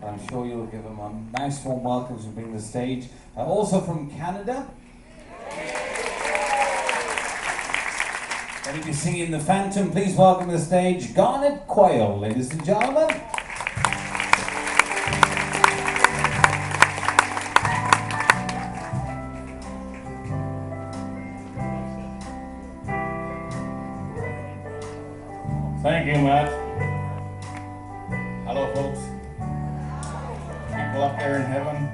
but I'm sure you'll give them a nice warm welcome to bring the stage. Also from Canada, going to be singing The Phantom. Please welcome to the stage Garnet Quail, ladies and gentlemen. Thank you, Matt. Hello, folks. People up there in heaven.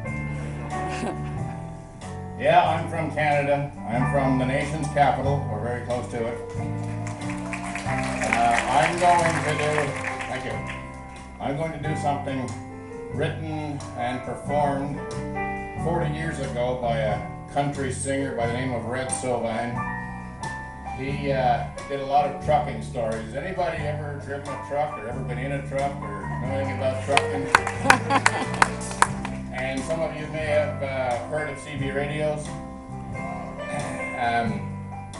Yeah, I'm from Canada. I'm from the nation's capital. We're very close to it. I'm going to do something written and performed 40 years ago by a country singer by the name of Red Sovine. He did a lot of trucking stories. Has anybody ever driven a truck or ever been in a truck or know anything about trucking? And some of you may have heard of CB radios.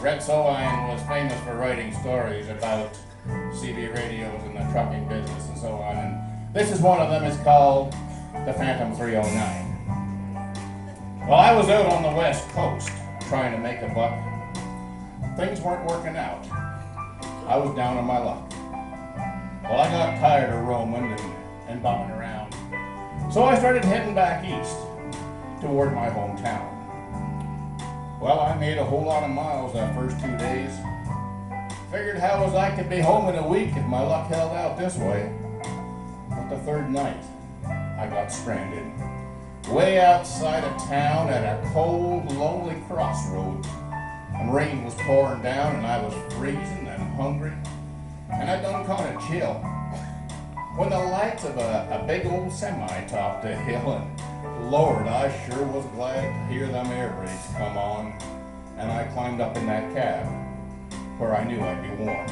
Red Sovine was famous for writing stories about CB radios and the trucking business and so on. And this is one of them. It's called the Phantom 309. Well, I was out on the West Coast trying to make a buck. Things weren't working out. I was down on my luck. Well, I got tired of roaming and bumming around. So I started heading back east toward my hometown. Well, I made a whole lot of miles that first 2 days. Figured how was I could be home in a week if my luck held out this way. But the third night, I got stranded. Way outside of town at a cold, lonely crossroads. And rain was pouring down and I was freezing and hungry. And I done kind of chill. When the lights of a big old semi topped a hill, and Lord, I sure was glad to hear them air brakes come on. And I climbed up in that cab, where I knew I'd be warm.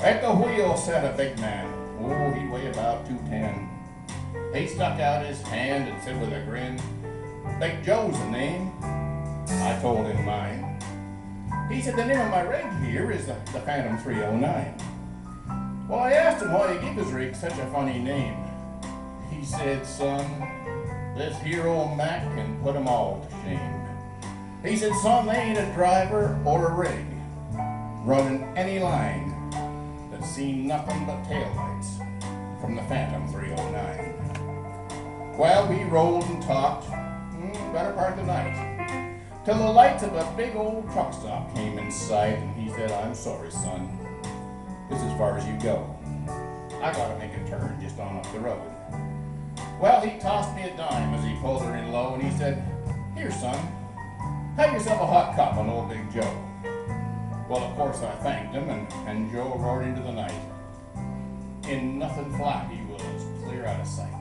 At the wheel sat a big man. Oh, he weighed about 210. He stuck out his hand and said with a grin, "Big Joe's the name." I told him mine. He said, "The name of my rig here is the Phantom 309. Well, I asked him why he gave his rig such a funny name. He said, "Son, this here old Mac can put 'em all to shame." He said, "Son, they ain't a driver or a rig running any line that's seen nothing but taillights from the Phantom 309. Well, we rolled and talked better part of the night, till the lights of a big old truck stop came in sight, and he said, "I'm sorry, son. This is as far as you go. I gotta make a turn just on up the road." Well, he tossed me a dime as he pulled her in low, and he said, "Here, son, have yourself a hot cup on old Big Joe." Well, of course, I thanked him, and Joe roared into the night. In nothing flat, he was clear out of sight.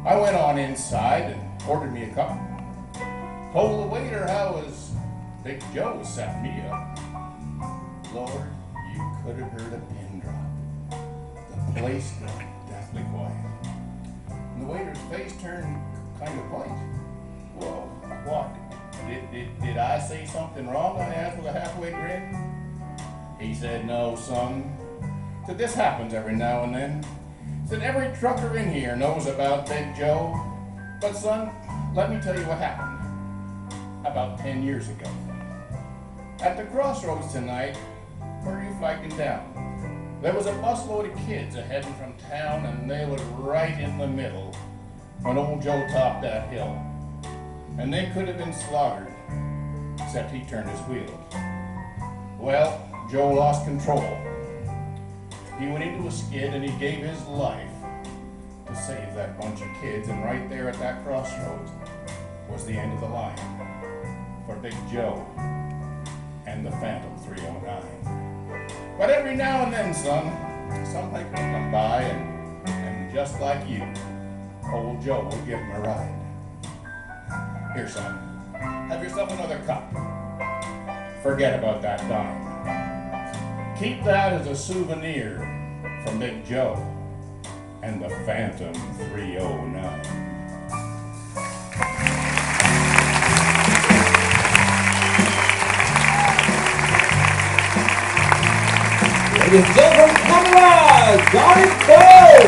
I went on inside and ordered me a cup. Told the waiter how was Big Joe set me up. Lord, you could have heard a pin drop. The place got deathly quiet. And the waiter's face turned kind of white. "Well, what? Did I say something wrong?" I asked with a halfway grin. He said, "No, son." Said, "This happens every now and then." Said, "Every trucker in here knows about Big Joe. But son, let me tell you what happened about 10 years ago. At the crossroads tonight, where are you flagging down? There was a busload of kids a-heading from town, and they was right in the middle when old Joe topped that hill. And they could have been slaughtered, except he turned his wheels. Well, Joe lost control. He went into a skid and he gave his life to save that bunch of kids, and right there at that crossroads was the end of the line for Big Joe and the Phantom 309. But every now and then, son, some people come by and just like you, old Joe will give him a ride. Here, son, have yourself another cup. Forget about that dime. Keep that as a souvenir from Big Joe and the Phantom 309. Ladies and gentlemen, from Canada, Garnet Quail!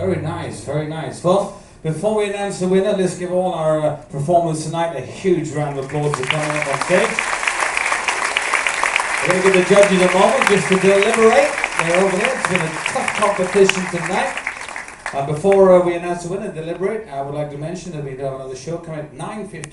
Very nice, very nice. Well, before we announce the winner, let's give all our performers tonight a huge round of applause for coming up on stage. We're going to give the judges a moment just to deliberate. They're over there. It's been a tough competition tonight. Before we announce the winner and deliberate, I would like to mention that we have another show coming at 9:15.